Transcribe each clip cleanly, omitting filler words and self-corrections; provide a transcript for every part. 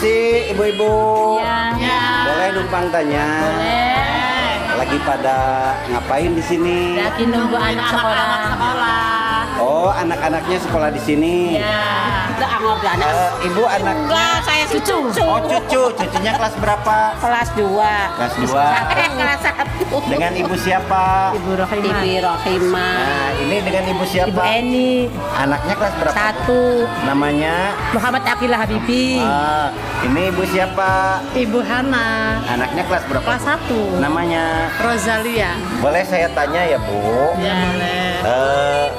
Permisi ibu-ibu. Iya. Boleh numpang tanya? Boleh. Lagi pada ngapain di sini? Lagi nunggu anak sekolah. Oh, anak-anaknya sekolah di sini. Iya. Ibu anak. Enggak, saya cucu. Oh, cucunya kelas berapa? Kelas 2. Kelas 2. Kelas 1. Dengan ibu siapa? Ibu Rohimah. Nah, ini dengan ibu siapa? Ibu Eni. Anaknya kelas berapa? 1. Namanya? Muhammad Aqilah Habibi. Ini ibu siapa? Ibu Hana. Anaknya kelas berapa? Kelas 1. Namanya? Rosalia. Boleh saya tanya ya, Bu? Ya, boleh.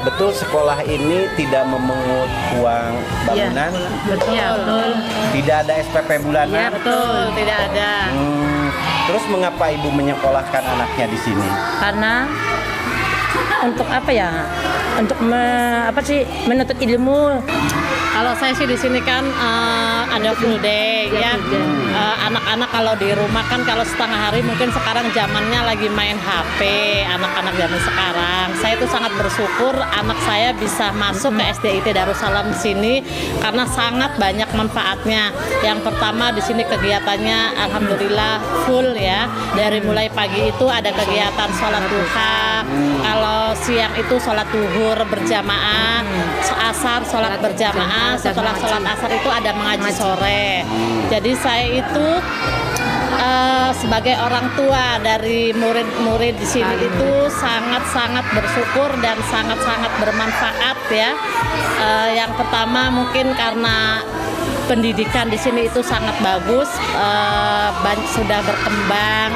Betul sekolah ini tidak memungut uang bangunan? Iya, betul. Tidak ada SPP bulanan? Iya, betul. Tidak ada. Terus mengapa ibu menyekolahkan anaknya di sini? Karena untuk apa ya? Untuk menuntut ilmu. Kalau saya sih di sini kan ada full day ya. Anak-anak kalau di rumah kan kalau setengah hari mungkin sekarang zamannya lagi main HP, anak-anak zaman sekarang. Saya itu sangat bersyukur anak saya bisa masuk ke SDIT Darussalam di sini karena sangat banyak manfaatnya. Yang pertama di sini kegiatannya alhamdulillah full ya. Dari mulai pagi itu ada kegiatan sholat duha. Kalau siang itu sholat duhur berjamaah, asar sholat berjamaah. Setelah sholat asar itu ada mengaji sore. Jadi saya itu sebagai orang tua dari murid-murid di sini itu sangat-sangat bersyukur dan sangat-sangat bermanfaat ya. Yang pertama mungkin karena pendidikan di sini itu sangat bagus, sudah berkembang.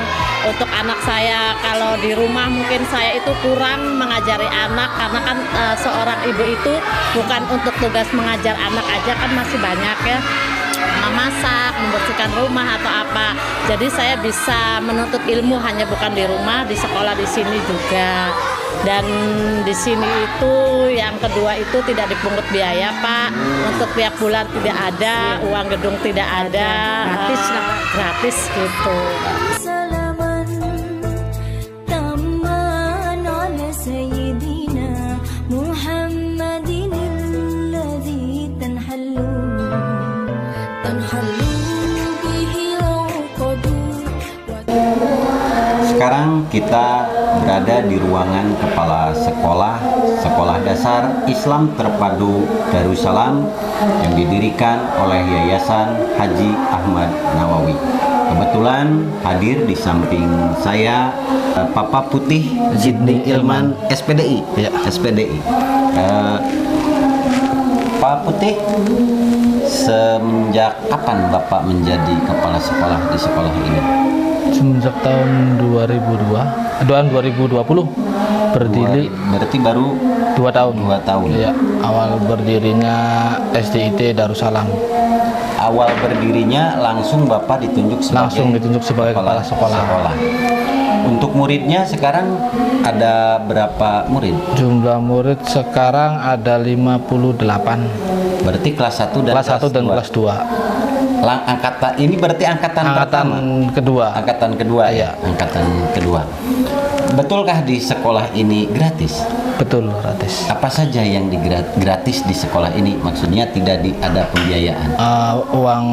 Untuk anak saya kalau di rumah mungkin saya itu kurang mengajari anak karena kan seorang ibu itu bukan untuk tugas mengajar anak aja kan masih banyak ya, memasak, membersihkan rumah atau apa. Jadi saya bisa menuntut ilmu hanya bukan di rumah, di sekolah di sini juga. Dan di sini itu yang kedua itu tidak dipungut biaya Pak. Untuk tiap bulan tidak ada, uang gedung tidak ada, gratis gitu. Sekarang kita berada di ruangan Kepala Sekolah Dasar Islam Terpadu Darussalam yang didirikan oleh Yayasan Haji Ahmad Nawawi. Kebetulan hadir di samping saya Papa Putih Zidni Ilman SPDI. Ya, SPDI. Pak Putih, semenjak kapan Bapak menjadi kepala sekolah di sekolah ini? Semenjak tahun 2020 berdiri. Berarti baru 2 tahun. 2 tahun. Ya, awal berdirinya SDIT Darussalam. Awal berdirinya langsung Bapak ditunjuk sebagai kepala sekolah. Untuk muridnya sekarang ada berapa murid? Jumlah murid sekarang ada 58. Berarti kelas 1 dan kelas 1 dan kelas 2. Angkatan ini berarti angkatan pertama? Kedua. Angkatan kedua ya. Angkatan kedua. Betulkah di sekolah ini gratis? Betul, gratis. Apa saja yang gratis di sekolah ini? Maksudnya tidak ada pembiayaan? Uang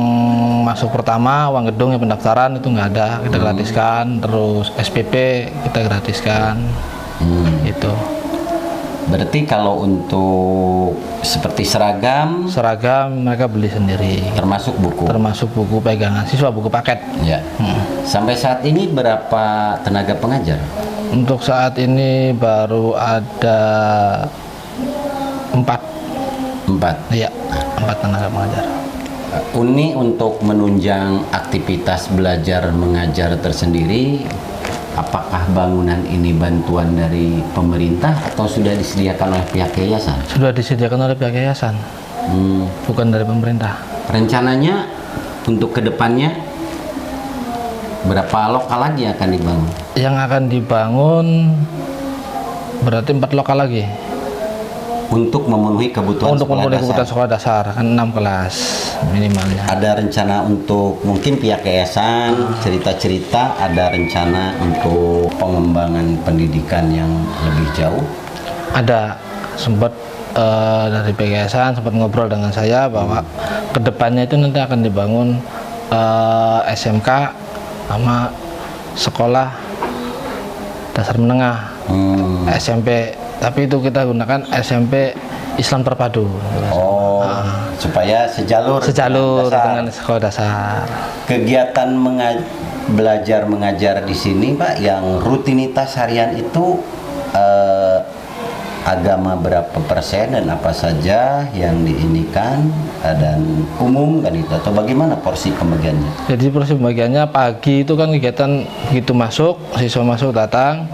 masuk pertama, uang gedung yang pendaftaran itu nggak ada, kita gratiskan. Terus SPP kita gratiskan. Itu. Berarti kalau untuk seperti seragam mereka beli sendiri. Termasuk buku. Termasuk buku pegangan siswa, buku paket. Ya. Sampai saat ini berapa tenaga pengajar? Untuk saat ini baru ada 4. Iya, 4 tenaga pengajar. Uni untuk menunjang aktivitas belajar mengajar tersendiri, apakah bangunan ini bantuan dari pemerintah atau sudah disediakan oleh pihak yayasan? Sudah disediakan oleh pihak yayasan, bukan dari pemerintah. Rencananya untuk kedepannya berapa lokal lagi akan dibangun? Yang akan dibangun berarti 4 lokal lagi. Untuk memenuhi kebutuhan sekolah dasar, kan 6 kelas minimalnya. Ada rencana untuk mungkin pihak yayasan cerita-cerita ada rencana untuk pengembangan pendidikan yang lebih jauh? Ada, sempat dari pihak yayasan sempat ngobrol dengan saya bahwa kedepannya itu nanti akan dibangun SMK sama sekolah dasar menengah. SMP, tapi itu kita gunakan SMP Islam Terpadu. Oh, supaya sejalur dasar. Dengan sekolah dasar. Kegiatan belajar mengajar di sini, Pak, yang rutinitas harian itu agama berapa persen dan apa saja yang diinikan dan umum kan itu, atau bagaimana porsi pembagiannya? Jadi porsi pembagiannya pagi itu kan kegiatan begitu masuk, siswa masuk datang,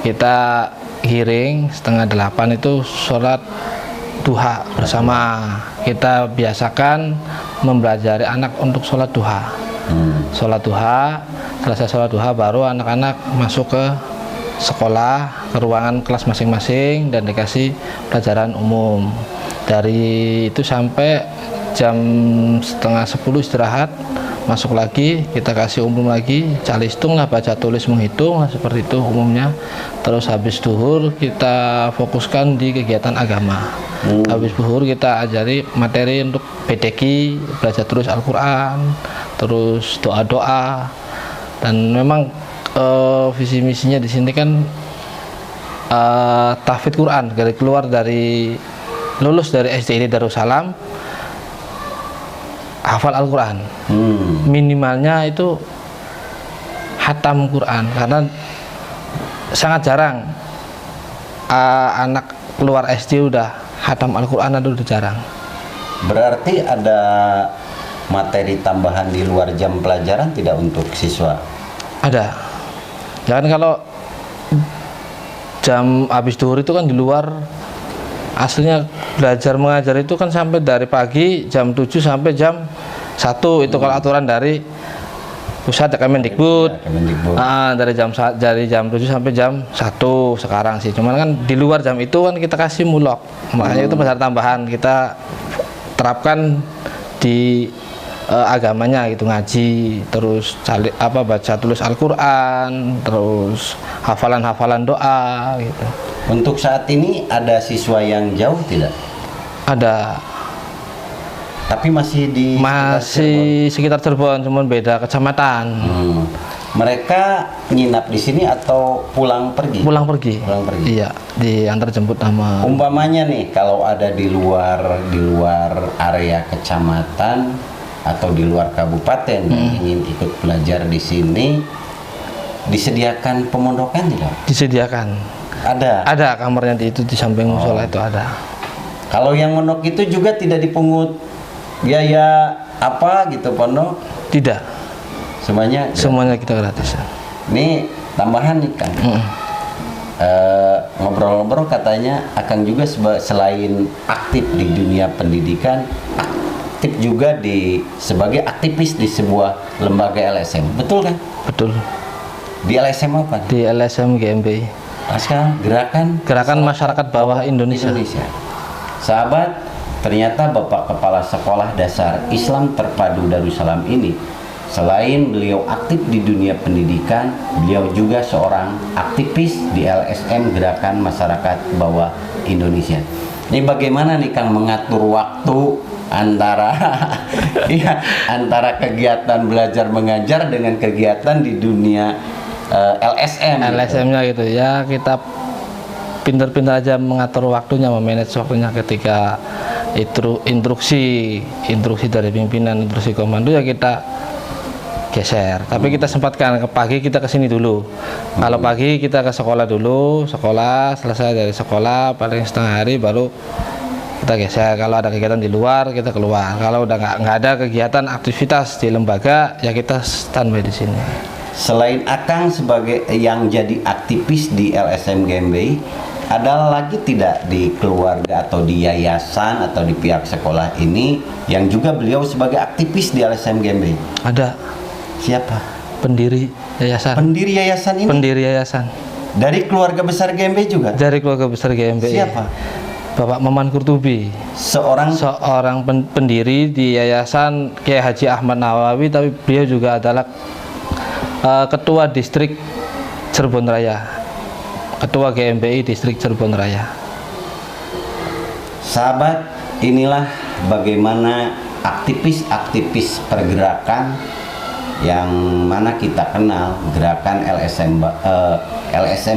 kita giring 7:30 itu sholat duha bersama. Kita biasakan mempelajari anak untuk sholat duha. Sholat duha, selesai sholat duha baru anak-anak masuk ke sekolah, ke ruangan kelas masing-masing dan dikasih pelajaran umum. Dari itu sampai jam 9:30 istirahat, masuk lagi, kita kasih umum lagi, calistung lah, baca tulis menghitung lah, seperti itu umumnya. Terus habis duhur kita fokuskan di kegiatan agama. Habis duhur kita ajari materi untuk PTQ, belajar tulis Al-Quran, terus doa-doa. Dan memang visi misinya di sini kan tahfidz Quran, dari keluar dari lulus dari SDID Darussalam hafal Al-Quran. Minimalnya itu hatam Quran, karena sangat jarang anak keluar SD udah hatam Al-Quran, itu udah jarang. Berarti ada materi tambahan di luar jam pelajaran tidak untuk siswa? Ada. Jangan kalau jam habis duhur itu kan di luar, aslinya belajar mengajar itu kan sampai dari pagi jam 7 sampai jam 1 itu kalau aturan dari pusat Kemendikbud. Dari jam 7 sampai jam 1 sekarang sih. Cuman kan di luar jam itu kan kita kasih mulok. Makanya itu pelajaran tambahan kita terapkan di agamanya gitu, ngaji, terus baca tulis Al-Quran, terus hafalan doa gitu. Untuk saat ini ada siswa yang jauh tidak? Ada. Tapi masih di sekitar Cirebon, cuman beda kecamatan. Mereka nginap di sini atau pulang pergi? Pulang pergi. Iya, diantar jemput sama. Umpamanya nih, kalau ada di luar area kecamatan atau di luar kabupaten yang ingin ikut belajar di sini, disediakan pemondokan tidak? Disediakan. Ada kamarnya di samping musola itu ada. Kalau yang mondok itu juga tidak dipungut biaya apa gitu pondok? Tidak. Semuanya kita gratis. Ini tambahan nih Kang. Ngobrol-ngobrol katanya Akang juga selain aktif di dunia pendidikan, aktif juga sebagai aktivis di sebuah lembaga LSM. Betul kan? Betul. Di LSM apa? Di LSM GMB. Gerakan Masyarakat Bawah Indonesia. Sahabat, ternyata Bapak Kepala Sekolah Dasar Islam Terpadu Darussalam ini, selain beliau aktif di dunia pendidikan, beliau juga seorang aktivis di LSM Gerakan Masyarakat Bawah Indonesia. Ini bagaimana nih Kang mengatur waktu antara kegiatan belajar mengajar dengan kegiatan di dunia LSM-nya gitu ya. Kita pintar-pintar aja mengatur waktunya, memanage waktunya. Ketika instruksi dari pimpinan, instruksi komando ya kita geser. Tapi kita sempatkan ke pagi, kita ke sini dulu. Kalau pagi kita ke sekolah dulu, selesai dari sekolah paling setengah hari baru kita geser. Kalau ada kegiatan di luar kita keluar. Kalau udah nggak ada kegiatan aktivitas di lembaga ya kita standby di sini. Selain Akang sebagai yang jadi aktivis di LSM GMB, ada lagi tidak di keluarga atau di yayasan atau di pihak sekolah ini yang juga beliau sebagai aktivis di LSM GMB? Ada. Siapa? Pendiri yayasan. Pendiri yayasan ini? Pendiri yayasan. Dari keluarga besar GMB juga? Dari keluarga besar GMB. Siapa? Bapak Maman Kurtubi. Seorang pendiri di Yayasan Kiai Haji Ahmad Nawawi, tapi beliau juga adalah Ketua Distrik Cirebon Raya, Ketua GMBI Distrik Cirebon Raya. Sahabat, inilah bagaimana aktivis-aktivis pergerakan yang mana kita kenal gerakan LSM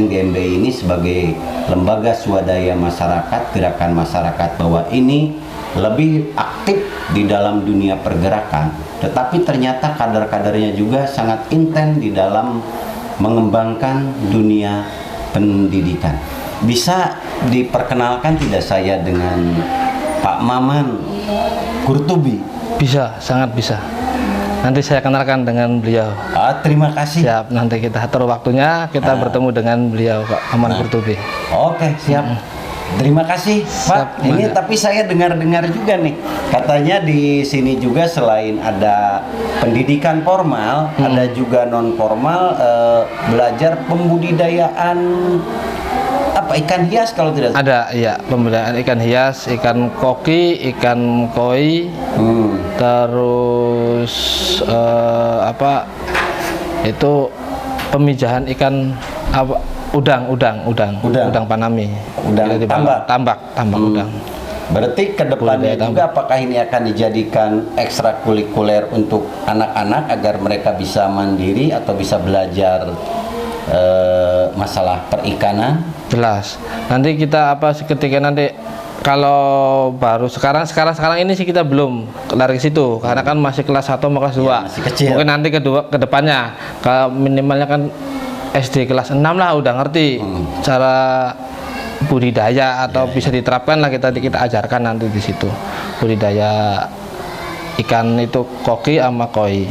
GMBI ini sebagai lembaga swadaya masyarakat, gerakan masyarakat bawah ini lebih aktif di dalam dunia pergerakan, tetapi ternyata kader-kadernya juga sangat intens di dalam mengembangkan dunia pendidikan. Bisa diperkenalkan tidak saya dengan Pak Maman Qurtubi? Bisa, sangat bisa. Nanti saya kenalkan dengan beliau. Terima kasih. Siap, nanti kita atur waktunya, kita bertemu dengan beliau, Pak Maman Qurtubi. Oke, siap. Terima kasih, Pak. Siap, Ini Mas. tapi saya dengar-dengar juga nih, katanya di sini juga selain ada pendidikan formal, ada juga non formal, belajar pembudidayaan apa ikan hias kalau tidak salah. Ada, iya, pembudidayaan ikan hias, ikan koki, ikan koi, terus itu pemijahan ikan udang panami, Udang Kita tambak. tambak udang. Berarti kedepannya Budidaya juga apakah ini akan dijadikan ekstrakurikuler untuk anak-anak agar mereka bisa mandiri atau bisa belajar masalah perikanan? Jelas. Nanti kita ketika nanti kalau baru sekarang ini sih kita belum lari ke situ karena kan masih kelas 1 sama kelas 2. Ya, masih kecil. Mungkin nanti ke depannya minimalnya kan SD kelas 6 lah udah ngerti cara budidaya atau bisa diterapkan lah, kita ajarkan nanti di situ. Budidaya ikan itu koki sama koi.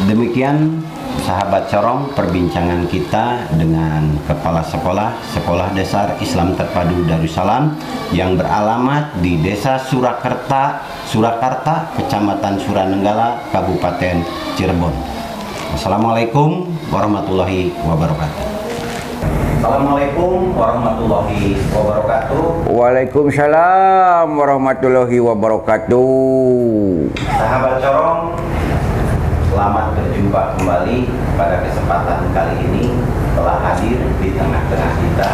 Demikian sahabat Corong, perbincangan kita dengan Kepala Sekolah Dasar Islam Terpadu Darussalam yang beralamat di Desa Surakarta, Kecamatan Suranenggala, Kabupaten Cirebon. Assalamualaikum warahmatullahi wabarakatuh. Assalamualaikum warahmatullahi wabarakatuh. Waalaikumsalam warahmatullahi wabarakatuh. Sahabat Corong, selamat berjumpa kembali. Pada kesempatan kali ini telah hadir di tengah-tengah kita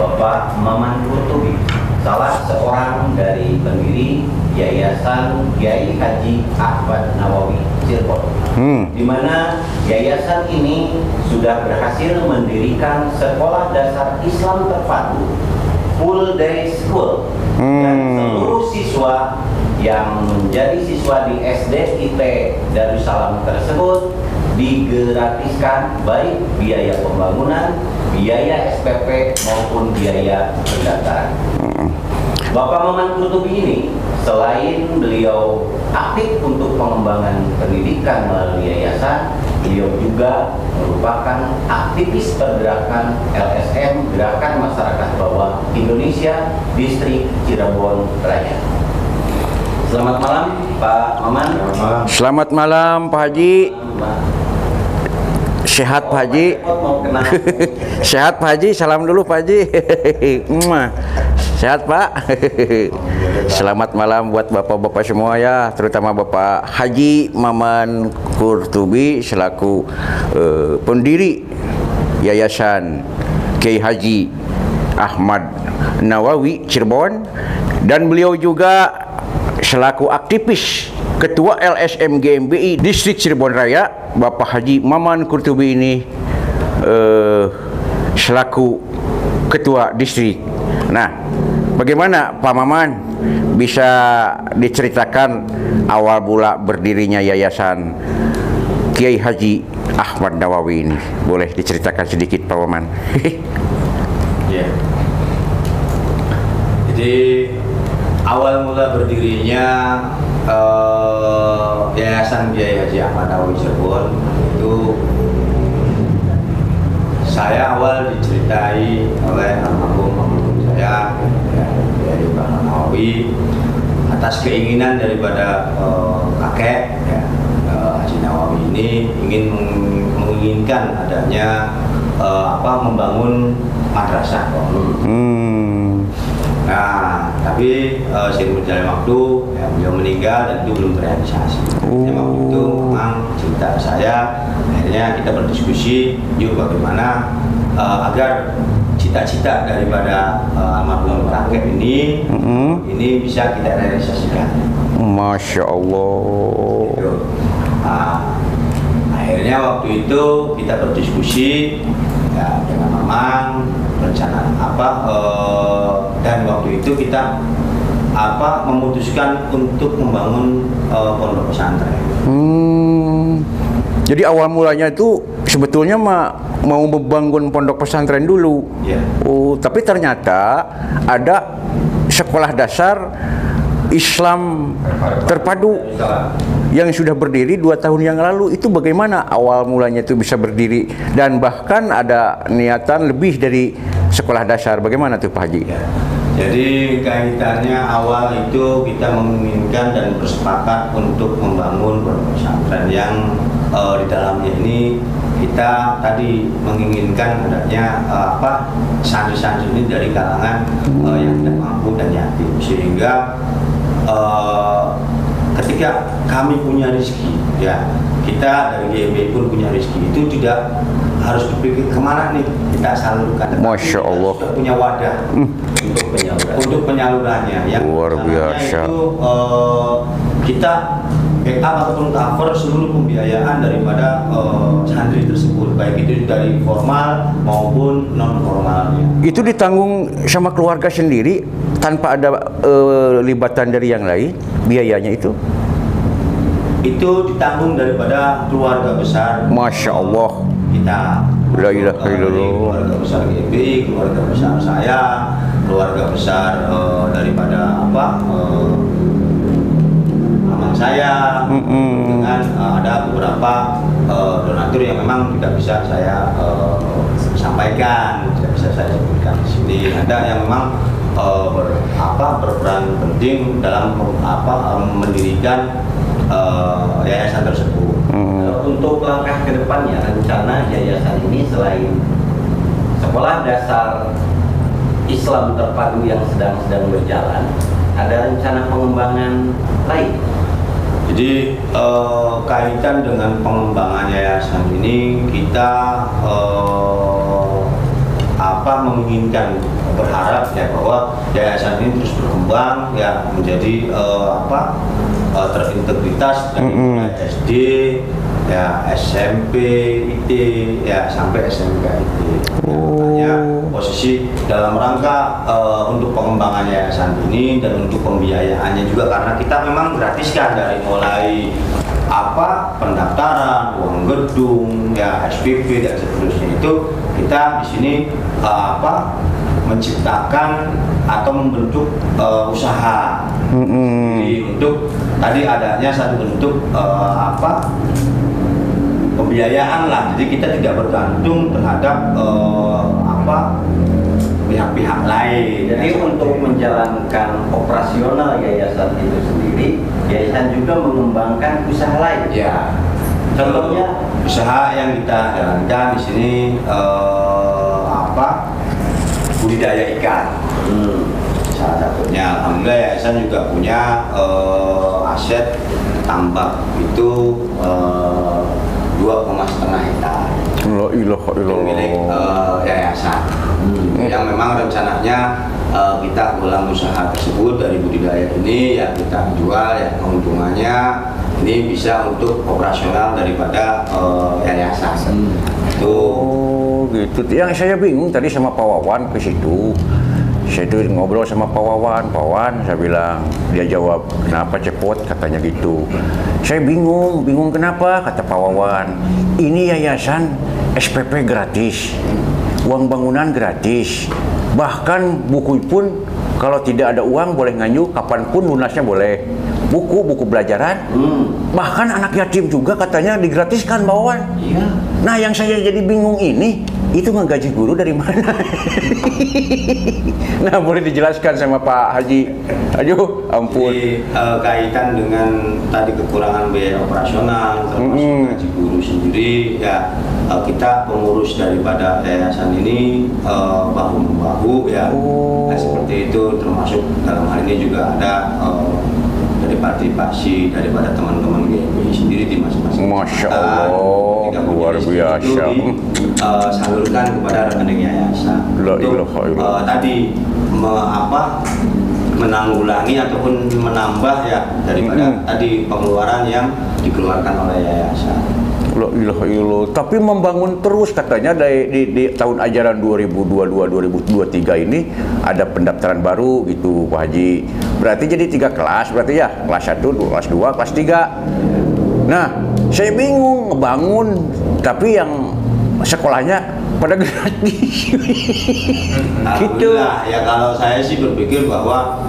Bapak Maman Qurtubi, salah seorang dari pendiri Yayasan Kiai Haji Ahmad Nawawi Cirebon, di mana yayasan ini sudah berhasil mendirikan sekolah dasar Islam terpadu full day school, dan seluruh siswa yang menjadi siswa di SD IT Darussalam tersebut digratiskan baik biaya pembangunan, biaya SPP maupun biaya pendaftaran. Bapak Maman Qurtubi ini selain beliau aktif untuk pengembangan pendidikan melalui yayasan, beliau juga merupakan aktivis pergerakan LSM, Gerakan Masyarakat Bawah Indonesia, Distrik Cirebon Raya. Selamat malam Pak Maman. Selamat malam Pak Haji. Sehat Pak Haji. Mau kenal. Sehat Pak Haji. Salam dulu Pak Haji. Sehat Pak. Selamat malam buat bapak-bapak semua ya, terutama Bapak Haji Maman Qurtubi selaku pendiri Yayasan Kiai Haji Ahmad Nawawi Cirebon, dan beliau juga selaku aktivis Ketua LSM GMBI Distrik Cirebon Raya. Bapak Haji Maman Qurtubi ini selaku Ketua Distrik. Nah, bagaimana Pak Maman bisa diceritakan awal mula berdirinya Yayasan Kiai Haji Ahmad Nawawi ini? Boleh diceritakan sedikit Pak Maman? Ya. Jadi awal mula berdirinya Yayasan Kiai Haji Ahmad Nawawi Cirebon itu saya awal diceritai oleh almarhum saya, dari Pak Nawawi, atas keinginan daripada kakek Haji Nawawi ini menginginkan adanya membangun madrasah. Nah, tapi seiring berjalannya waktu, beliau meninggal dan itu belum terrealisasi. Waktu itu memang cerita saya, akhirnya kita berdiskusi, yuk bagaimana agar cita-cita daripada almarhum kakek ini bisa kita realisasikan. Masya Allah. Gitu. Nah, akhirnya waktu itu kita berdiskusi ya dengan Mamang rencana apa dan waktu itu kita memutuskan untuk membangun pondok pesantren. Jadi awal mulanya itu sebetulnya mau membangun pondok pesantren dulu. Ya. Oh, tapi ternyata ada sekolah dasar Islam terpadu yang sudah berdiri 2 tahun yang lalu. Itu bagaimana awal mulanya itu bisa berdiri dan bahkan ada niatan lebih dari sekolah dasar. Bagaimana tuh Pak Haji? Ya. Jadi kaitannya awal itu kita menginginkan dan bersepakat untuk membangun pondok pesantren yang di dalamnya ini kita tadi menginginkan adanya santri-santri ini dari kalangan yang tidak mampu dan yatim, sehingga ketika kami punya rezeki, ya kita dari GMB pun punya rezeki, itu tidak harus berpikir kemana nih kita salurkan. Masya Allah. Kita punya wadah untuk penyalurannya. Yang luar biasa. Itu kita backup ataupun cover seluruh pembiayaan daripada santri tersebut, baik itu dari formal maupun non formalnya. Itu ditanggung sama keluarga sendiri tanpa ada libatan dari yang lain biayanya itu? Itu ditanggung daripada keluarga besar. Masya Allah. Kita. La ilaha illallah. Keluarga besar GMB, keluarga besar saya, keluarga besar daripada mamang saya, dengan ada beberapa donatur yang memang tidak bisa saya sampaikan, tidak bisa saya sebutkan di sini. Ada yang memang berperan penting dalam mendirikan yayasan tersebut. Untuk langkah ke depannya, rencana yayasan ini selain sekolah dasar Islam terpadu yang sedang berjalan, ada rencana pengembangan lain? Jadi kaitan dengan pengembangan yayasan ini kita menginginkan, berharap ya bahwa yayasan ini terus berkembang ya menjadi terintegritas dari mulai SD ya SMP IT ya sampai SMK IT. Makanya posisi dalam rangka untuk pengembangan yayasan ini dan untuk pembiayaannya juga, karena kita memang gratiskan dari mulai pendaftaran, uang gedung, ya SPP dan seterusnya, itu kita di sini menciptakan atau membentuk usaha. Jadi untuk tadi adanya satu bentuk pembiayaan lah. Jadi kita tidak bergantung terhadap pihak-pihak lain. Jadi untuk menjalankan operasional yayasan itu sendiri, yayasan juga mengembangkan usaha lain. Ya. Contohnya usaha yang kita jalankan di sini budidaya ikan. Salah satunya, alhamdulillah yayasan juga punya aset tambak itu 2,5 hektar. La ilaha illallah. Milik yayasan. Yang memang rencananya kita ulang usaha tersebut dari budidaya ini ya kita jual, ya keuntungannya ini bisa untuk operasional daripada yayasan. Itu gitu. Yang saya bingung tadi sama Pak Wawan ke situ. Saya itu ngobrol sama Pak Wawan, saya bilang, dia jawab, kenapa cepot, katanya gitu. Saya bingung kenapa, kata Pak Wawan. Ini yayasan SPP gratis, uang bangunan gratis, bahkan buku pun kalau tidak ada uang boleh nganyuh, kapanpun lunasnya boleh. Buku pelajaran, bahkan anak yatim juga katanya digratiskan Pak Wawan. iya. Nah yang saya jadi bingung ini, itu menggaji guru dari mana? Nah boleh dijelaskan sama Pak Haji. Aduh ampun. Jadi kaitan dengan tadi kekurangan biaya operasional termasuk gaji guru sendiri ya, kita pengurus daripada yayasan ini bahu-membahu ya. Nah, seperti itu, termasuk dalam hal ini juga ada dari partisipasi daripada teman-teman GMI sendiri di masing-masing. Masya Allah, luar biasa. Salurkan kepada rekening yayasan. La Untuk ilaha illallah. tadi menanggulangi ataupun menambah ya daripada tadi pengeluaran yang dikeluarkan oleh yayasan. La ilaha illallah. Tapi membangun terus katanya di tahun ajaran 2022-2023 ini ada pendaftaran baru gitu Pak Haji. Berarti jadi 3 kelas berarti ya, kelas 1, kelas 2, kelas 3. Nah, saya bingung ngebangun tapi yang sekolahnya pada gratis. Gitu. Ya kalau saya sih berpikir bahwa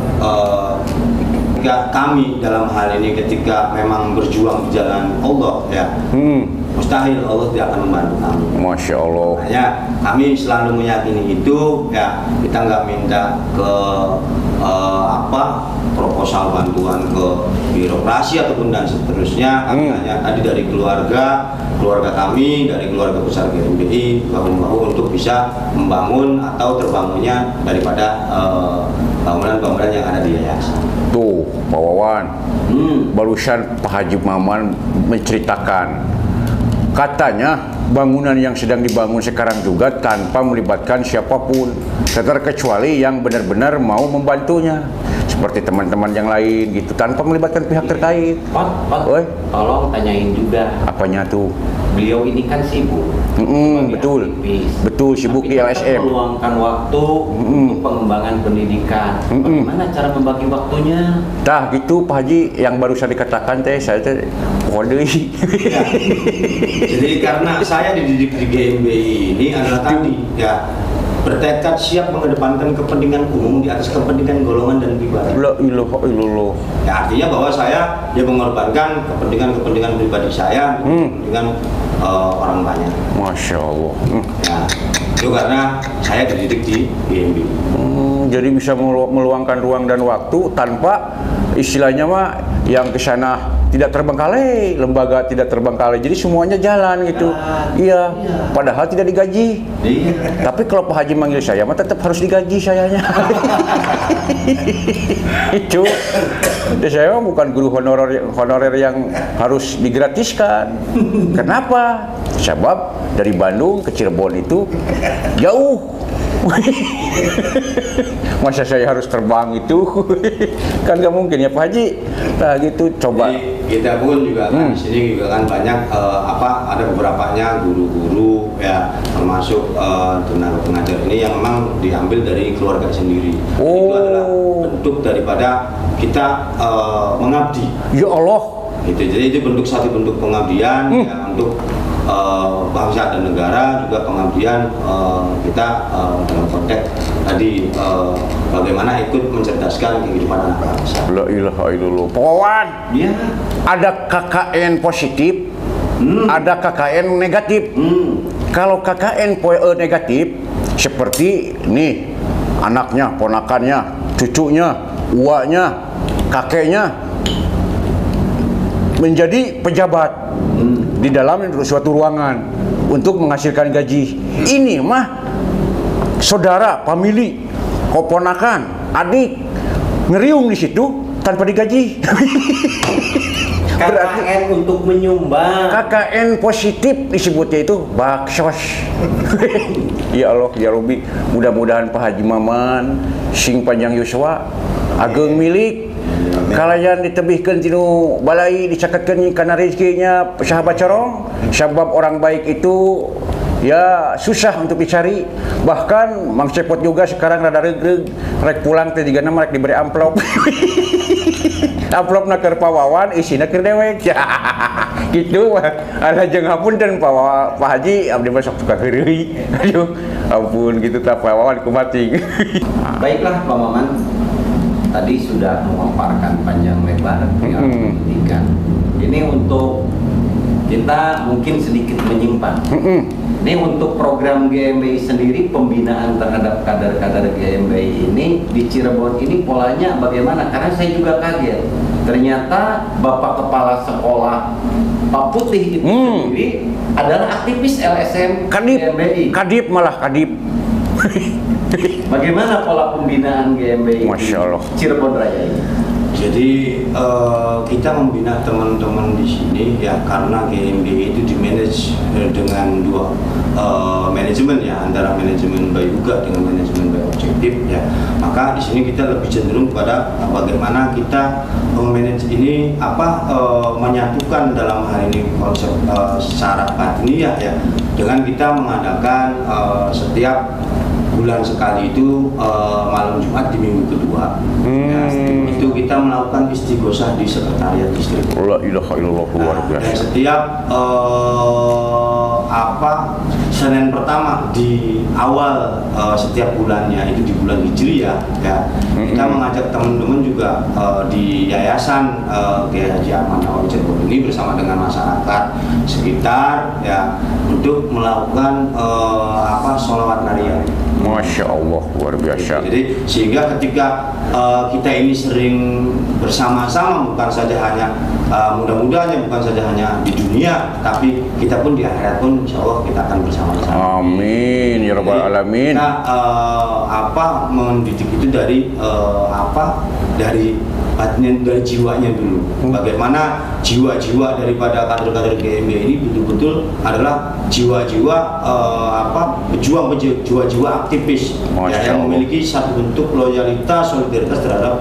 kami dalam hal ini ketika memang berjuang di jalan Allah ya, mustahil Allah tidak akan membantu kami. Masya Allah. Makanya kami selalu meyakini itu ya, kita nggak minta ke proposal bantuan ke birokrasi ataupun dan seterusnya. Kami hanya tadi dari keluarga kami, dari keluarga besar GMBI bahu-bahu untuk bisa membangun atau terbangunnya daripada bangunan-bangunan yang ada di yayasan. Tuh, Pak Wawan, barusan Pak Haji Maman menceritakan, katanya bangunan yang sedang dibangun sekarang juga tanpa melibatkan siapapun, terkecuali yang benar-benar mau membantunya, seperti teman-teman yang lain gitu, tanpa melibatkan pihak terkait. Pak, Oi, tolong tanyain juga. apanya tuh? Beliau ini kan sibuk. Betul, Aktivis. betul sibuk di Tapi tetap LSM. meluangkan waktu untuk pengembangan pendidikan. Bagaimana cara membagi waktunya? Dah gitu Pak Haji, yang barusan dikatakan teh saya teh kode. Ya. Jadi karena saya dididik di GMBI ini adalah tadi ya, bertekad siap mengedepankan kepentingan umum di atas kepentingan golongan dan pribadi. La ilaha illallah. Ya, artinya bahwa saya ya mengorbankan kepentingan pribadi saya, kepentingan orang banyak. Masya Allah. Ya, itu karena saya dididik di GMBI. Jadi bisa meluangkan ruang dan waktu tanpa istilahnya mah yang ke sana tidak terbengkalai, lembaga tidak terbengkalai. Jadi semuanya jalan gitu. Iya. Padahal tidak digaji. Iya. Tapi kalau Pak Haji manggil saya mah tetap harus digaji sayanya. Itu. Dan saya mah bukan guru honorer yang harus digratiskan. Kenapa? Sebab dari Bandung ke Cirebon itu jauh. Masa saya harus terbang itu? Kan nggak mungkin ya Pak Haji. Nah gitu coba. Jadi kita pun juga kan di sini juga kan banyak ada beberapanya guru-guru ya, termasuk tenaga pengajar ini yang memang diambil dari keluarga sendiri. Itu adalah bentuk daripada kita mengabdi. Ya Allah. Gitu. Jadi itu satu bentuk pengabdian ya, untuk bangsa dan negara, juga pengabdian kita dalam konteks tadi bagaimana ikut mencerdaskan kehidupan anak bangsa. La ilaha illallah. Pak Wawan, Ya. ada KKN positif, ada KKN negatif. Kalau KKN negatif seperti nih anaknya, ponakannya, cucunya, uaknya, kakeknya menjadi pejabat di dalam suatu ruangan untuk menghasilkan gaji. Ini mah saudara, famili, keponakan, adik ngeriung di situ tanpa digaji. Berarti KKN untuk menyumbang. KKN positif disebutnya itu baksos. Ya Allah, ya Robi, mudah-mudahan Pak Haji Maman sing panjang yuswa ageng milik kalayan ditebihkeun tinu balai dicaketkeun kana rezekinya sahabat corong, sebab orang baik itu ya susah untuk dicari. Bahkan Mang Cepot juga sekarang rada regreg, rek pulang teh digana rek diberi amplop. Amplop na keur Pak Wawan, isina keur dewek. Ya, gitu. Ada jeung hapunten Pak Haji, abdi mah sok suka heureuy. Aduh, ampun gitu tah Pak Wawan kumating. Baiklah Pak Maman, tadi sudah memaparkan panjang lebar perihal pendidikan. Ini untuk kita mungkin sedikit menyimpang. Ini untuk program GMBI sendiri, pembinaan terhadap kader-kader GMBI ini di Cirebon ini polanya bagaimana? Karena saya juga kaget. Ternyata Bapak Kepala Sekolah Pak Putih itu sendiri adalah aktivis LSM GMBI. Kadip malah kadip. Bagaimana pola pembinaan GMBI Masya Allah. di Cirebon Raya ini? Jadi kita membina teman-teman di sini ya karena GMBI itu dimanage dengan dua manajemen ya, antara manajemen by Yuga dengan manajemen by Objektif ya. Maka di sini kita lebih cenderung kepada bagaimana kita memanage ini menyatukan dalam hal ini konsep syarat batiniah ya dengan kita mengadakan setiap bulan sekali itu malam Jumat di minggu kedua. Ya, itu kita melakukan istighosah di sekretariat distrik. La ilaha illallah, luar Dan biasa. setiap Senin pertama di awal setiap bulannya itu di bulan Hijriah ya, kita mengajak teman-teman juga di Yayasan Kiai Haji Amanah Cirebon ini bersama dengan masyarakat sekitar ya untuk melakukan sholawat nariah. Masya Allah, luar biasa. Jadi sehingga ketika kita ini sering bersama-sama, bukan saja hanya mudah-mudahan bukan saja hanya di dunia, tapi kita pun di akhirat pun insya Allah kita akan bersama-sama. Amin ya rabbal alamin. Kita mendidik itu dari dari batinnya, dari jiwanya dulu. Bagaimana jiwa-jiwa daripada kader-kader GMBI ini betul-betul adalah jiwa-jiwa pejuang, jiwa-jiwa aktivis ya, yang memiliki satu bentuk loyalitas, solidaritas terhadap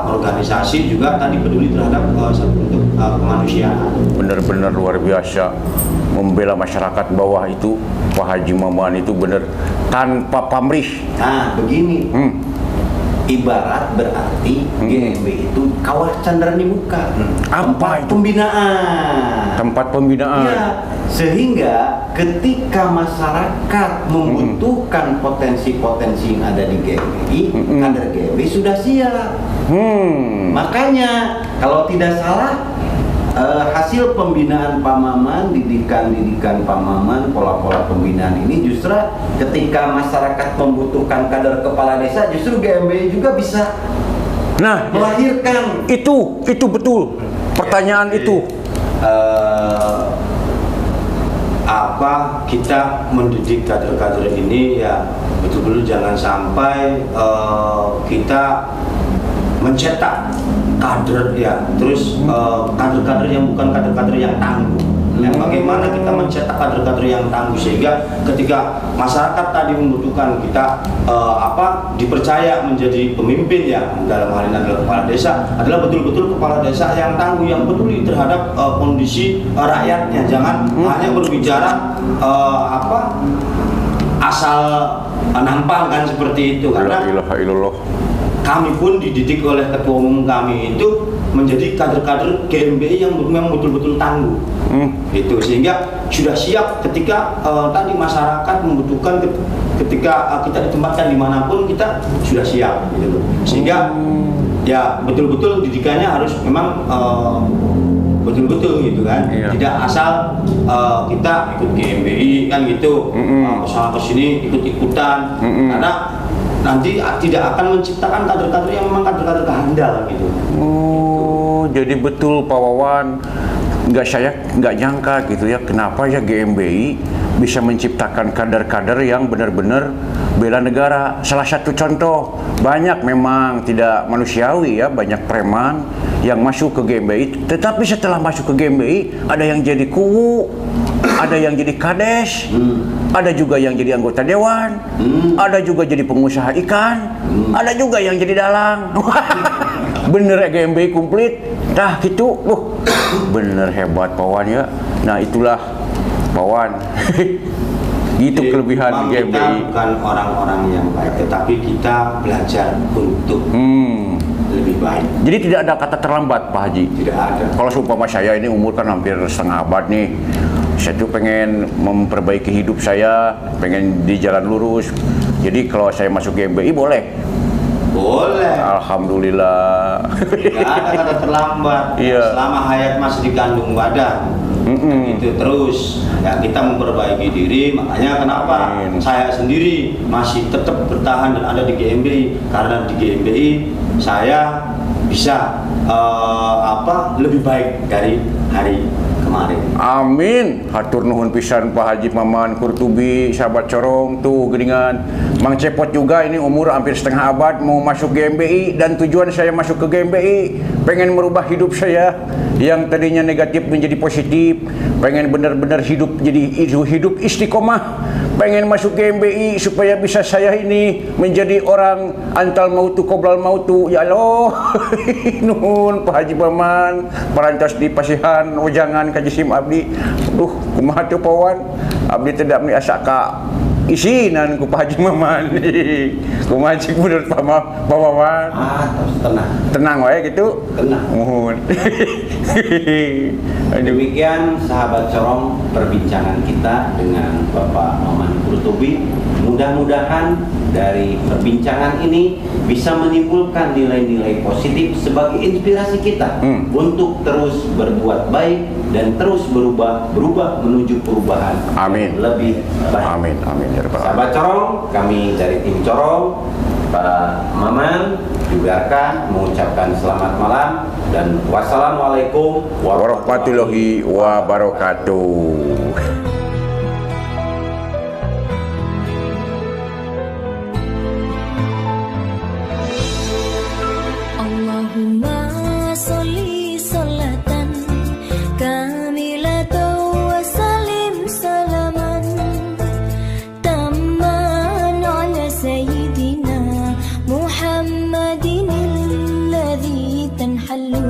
organisasi, juga tadi peduli terhadap satu bentuk kemanusiaan. Benar-benar luar biasa membela masyarakat bawah itu Pak Haji Maman itu benar tanpa pamrih. Nah, begini. Ibarat berarti GMBI itu kawah candra di muka. Apa itu? Pembinaan. Tempat pembinaan. Ya, sehingga ketika masyarakat membutuhkan potensi-potensi yang ada di GMBI, kader GMBI sudah siap. Makanya kalau tidak salah hasil pembinaan Pak Maman, didikan Pak Maman, pola-pola pembinaan ini justru ketika masyarakat membutuhkan kader kepala desa, justru GMBI juga bisa melahirkan. Itu betul. Pertanyaan itu. Kita mendidik kader-kader ini ya betul-betul jangan sampai kita mencetak kader ya, terus kader-kader yang bukan kader-kader yang tangguh. Yang bagaimana kita mencetak kader-kader yang tangguh sehingga ketika masyarakat tadi membutuhkan kita dipercaya menjadi pemimpin ya, dalam hal ini adalah kepala desa, adalah betul-betul kepala desa yang tangguh, yang peduli terhadap kondisi rakyatnya. Jangan hanya berbicara asal nampang kan seperti itu, karena La ilaha illallah. kami pun dididik oleh ketua umum kami itu menjadi kader-kader GMBI yang memang betul-betul tangguh. Itu sehingga sudah siap ketika tadi masyarakat membutuhkan, ketika kita ditempatkan dimanapun kita sudah siap gitu. Sehingga ya betul-betul didikannya harus memang betul-betul gitu kan. Tidak asal kita ikut GMBI kan gitu, kesana kesini ikut-ikutan, karena nanti tidak akan menciptakan kader-kader yang memang kader-kader kehandal gitu. Jadi betul Pak Wawan, saya nggak nyangka gitu ya, kenapa ya GMBI bisa menciptakan kader-kader yang benar-benar bela negara. Salah satu contoh, banyak memang tidak manusiawi ya, banyak preman yang masuk ke GMBI, tetapi setelah masuk ke GMBI ada yang jadi kuwu, ada yang jadi kades, ada juga yang jadi anggota dewan, ada juga jadi pengusaha ikan, ada juga yang jadi dalang. Bener ya GMBI komplit. Nah gitu, bener hebat Pak Wan ya. Nah itulah Pak Wan. Gitu kelebihan GMBI. Kita bukan orang-orang yang baik, tetapi kita belajar untuk lebih baik. Jadi tidak ada kata terlambat Pak Haji. Tidak ada. Kalau seumpama saya ini umur kan hampir setengah abad nih, saya tuh pengen memperbaiki hidup saya, pengen di jalan lurus. Jadi kalau saya masuk GMBI boleh? Boleh. Alhamdulillah. Tidak ada kata terlambat. Iya. Selama hayat masih dikandung badan. Itu terus ya, kita memperbaiki diri. Makanya kenapa saya sendiri masih tetap bertahan dan ada di GMBI, karena di GMBI saya bisa lebih baik dari hari ke kemarin. Amin. Hatur nuhun pisan Pak Haji Maman Kurtubi, sahabat Corong tuh geningan. Mang Cepot juga ini umur hampir setengah abad mau masuk GMBI, dan tujuan saya masuk ke GMBI pengen merubah hidup saya yang tadinya negatif menjadi positif, pengen benar-benar hidup jadi hidup istiqomah, pengen masuk GMBI supaya bisa saya ini menjadi orang antal mautu qoblal mautu. Ya Allah. Nuhun Pak Haji Maman parantos di pasihan wajangan kajisim abdi. Duh kumaha teu pawan, abdi tidak miasa ka isinan ku Pak Haji Maman. Kumaha cik menurut Pak Maman? Tenang. Tenang wae gitu. Tenang. Nuhun. Demikian sahabat Corong perbincangan kita dengan Bapak Maman Kurtubi. Mudah-mudahan dari perbincangan ini bisa menimbulkan nilai-nilai positif sebagai inspirasi kita untuk terus berbuat baik dan terus berubah menuju perubahan Amin. yang lebih baik. Amin. Amin ya rabbal alamin. Sahabat Corong, kami dari tim Corong, Pak Maman juga akan mengucapkan selamat malam dan wassalamualaikum Warahmatullahi wabarakatuh. Allahumma sholli sholatan kamilatan wa salim salaman tamman ala sayyidina Muhammadin alladhi tanhallu